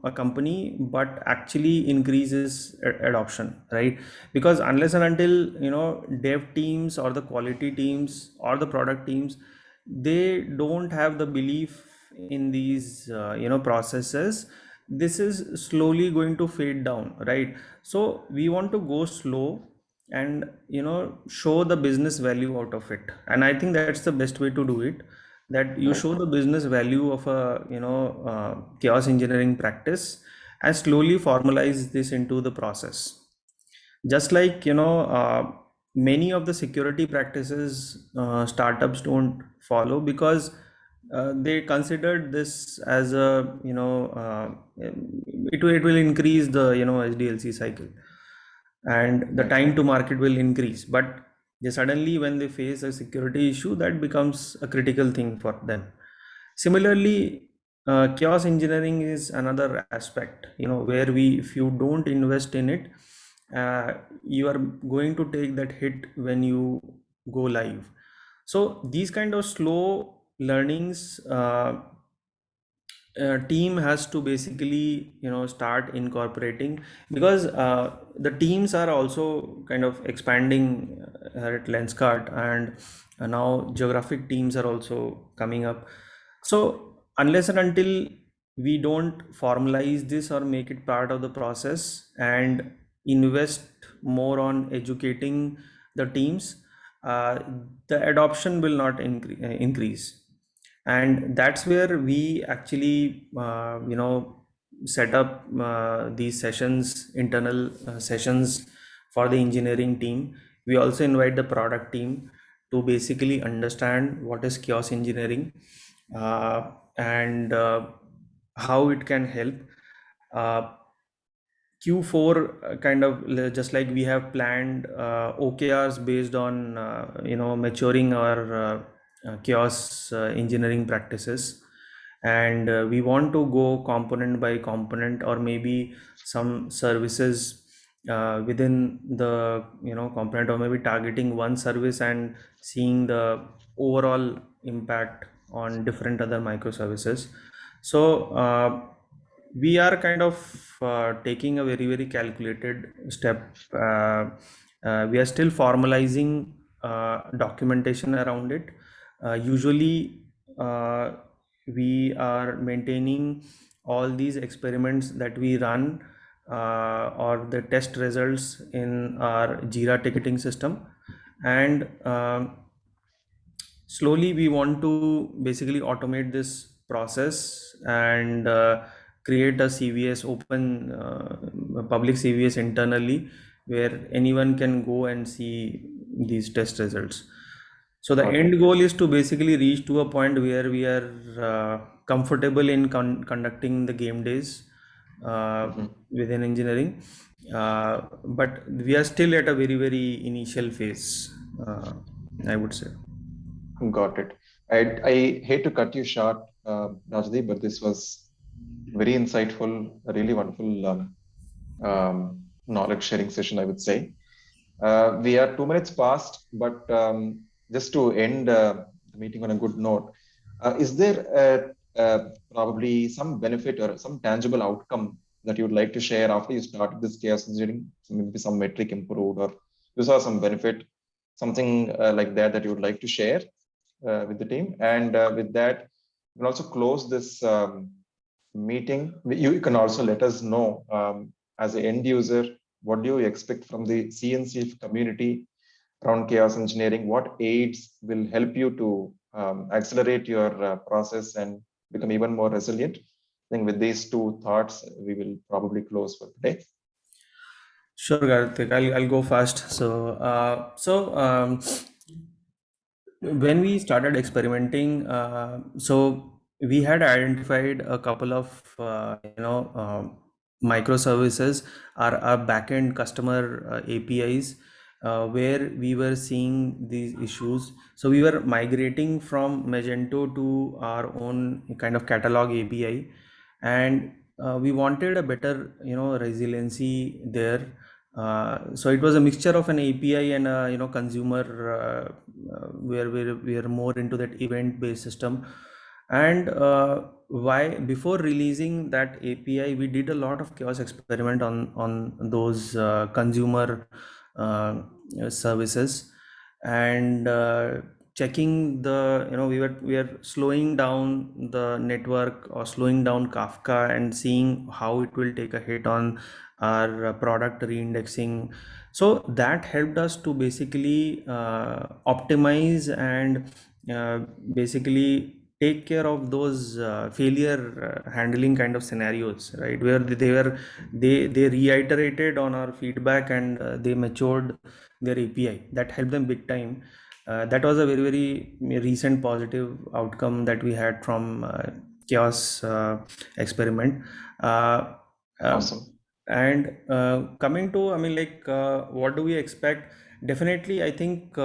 a company, but actually increases adoption, right? Because unless and until dev teams or the quality teams or the product teams, they don't have the belief in these processes, this is slowly going to fade down, right? So we want to go slow and show the business value out of it, and I think that's the best way to do it, that you Right. show the business value of a chaos engineering practice, and slowly formalize this into the process. Just like many of the security practices startups don't follow, because they considered this as a it will increase the SDLC cycle, and the Right. time to market will increase. But they suddenly, when they face a security issue, that becomes a critical thing for them. Similarly, chaos engineering is another aspect, where if you don't invest in it, you are going to take that hit when you go live. So these kind of slow learnings team has to basically start incorporating, because the teams are also kind of expanding at Lenskart, and now geographic teams are also coming up. So unless and until we don't formalize this or make it part of the process and invest more on educating the teams, uh, the adoption will not increase. And that's where we actually set up these sessions, internal sessions for the engineering team. We also invite the product team to basically understand what is chaos engineering, and how it can help. uh, Q4, kind of just like we have planned OKRs based on maturing our chaos engineering practices, and we want to go component by component, or maybe some services within the component, or maybe targeting one service and seeing the overall impact on different other microservices. So we are kind of taking a very, very calculated step. We are still formalizing documentation around it. Usually, we are maintaining all these experiments that we run, or the test results in our Jira ticketing system, and slowly we want to basically automate this process, and create a CVS, open public CVS internally, where anyone can go and see these test results. So the Okay. end goal is to basically reach to a point where we are comfortable in conducting the game days within engineering, but we are still at a very, very initial phase, I would say. Got it. I hate to cut you short, Rajdeep, but this was very insightful, a really wonderful knowledge sharing session, I would say. We are 2 minutes past, but just to end the meeting on a good note, is there probably some benefit or some tangible outcome that you would like to share after you started this chaos engineering? So maybe some metric improved, or you saw some benefit, something like that that you would like to share with the team. And with that, you can also close this meeting. You can also let us know, as an end user, what do you expect from the CNCF community around chaos engineering? What aids will help you to accelerate your process and become even more resilient? I think with these two thoughts, we will probably close for today. Sure, Karthik. I'll go fast. When we started experimenting, so we had identified a couple of microservices, our backend customer APIs, where we were seeing these issues. So we were migrating from Magento to our own kind of catalog API, and we wanted a better resiliency there. So it was a mixture of an API and a consumer, where we are more into that event based system. And why before releasing that API, we did a lot of chaos experiment on those consumer services, and checking the we are slowing down the network, or slowing down Kafka, and seeing how it will take a hit on our product reindexing. So that helped us to basically optimize and basically take care of those failure handling kind of scenarios, right, where they reiterated on our feedback, and they matured their API. That helped them big time. That was a very, very recent positive outcome that we had from chaos experiment. uh, Awesome. and coming to, what do we expect? Definitely, I think,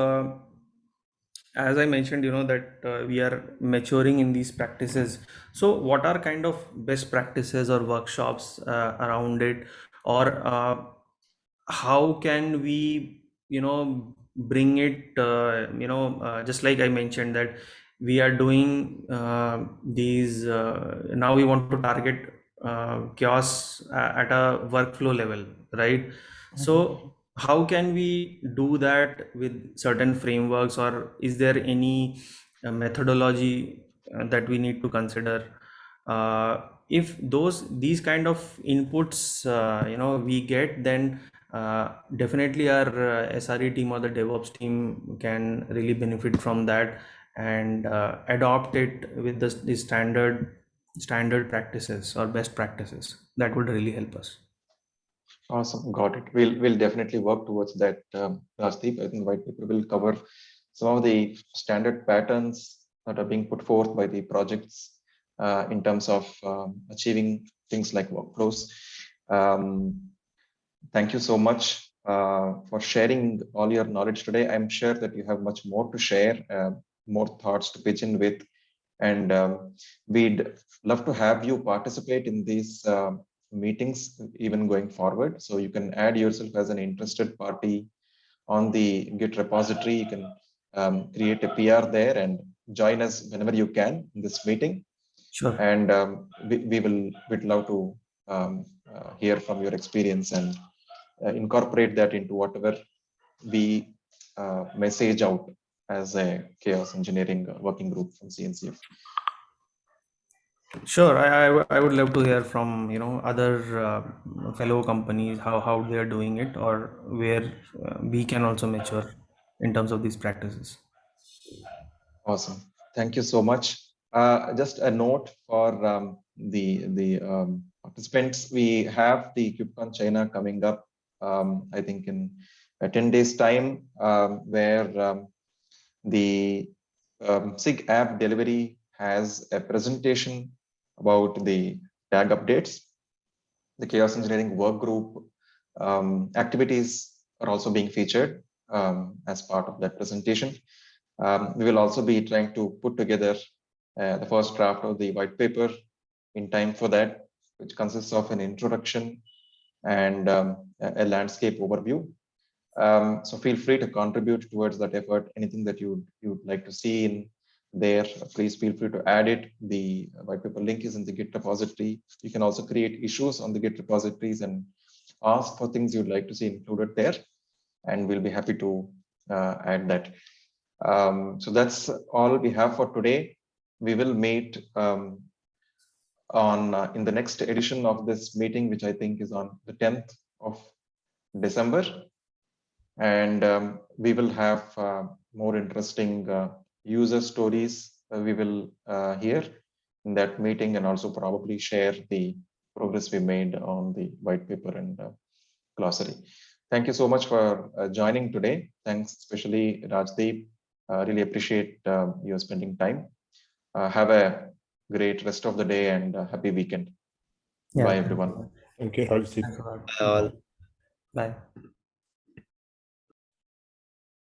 as I mentioned, that we are maturing in these practices. So what are kind of best practices or workshops around it, or how can we bring it, just like I mentioned, that we are doing these, now we want to target chaos at a workflow level, right? So how can we do that with certain frameworks, or is there any methodology that we need to consider? If these kind of inputs we get, then definitely our SRE team or the DevOps team can really benefit from that and adopt it with the standard practices or best practices. That would really help us. Awesome, got it. We'll definitely work towards that, Rajdeep. I think white paper will cover some of the standard patterns that are being put forth by the projects in terms of achieving things like workflows. Thank you so much for sharing all your knowledge today. I'm sure that you have much more to share, more thoughts to pitch in with, and we'd love to have you participate in these meetings even going forward. So you can add yourself as an interested party on the Git repository. You can create a PR there and join us whenever you can in this meeting. Sure. And we'd love to hear from your experience and incorporate that into whatever we message out as a chaos engineering working group from CNCF. Sure, I would love to hear from other fellow companies how they are doing it, or where we can also mature in terms of these practices. Awesome, thank you so much. Just a note for the participants: we have the KubeCon China coming up. I think in 10 days time, where the SIG app delivery has a presentation about the tag updates. The chaos engineering work group activities are also being featured as part of that presentation. We will also be trying to put together the first draft of the white paper in time for that, which consists of an introduction and a landscape overview. So feel free to contribute towards that effort. Anything that you'd like to see in there, please feel free to add it. The white paper link is in the Git repository. You can also create issues on the Git repositories and ask for things you'd like to see included there, and we'll be happy to add that. So that's all we have for today. We will meet on in the next edition of this meeting, which I think is on the 10th of December. And we will have more interesting user stories we will hear in that meeting, and also probably share the progress we made on the white paper and glossary. Thank you so much for joining today. Thanks especially Rajdeep. Really appreciate you spending time. Have a great rest of the day and happy weekend. Yeah. Bye everyone. Thank you, Rajdeep. Thanks a lot. All. Bye.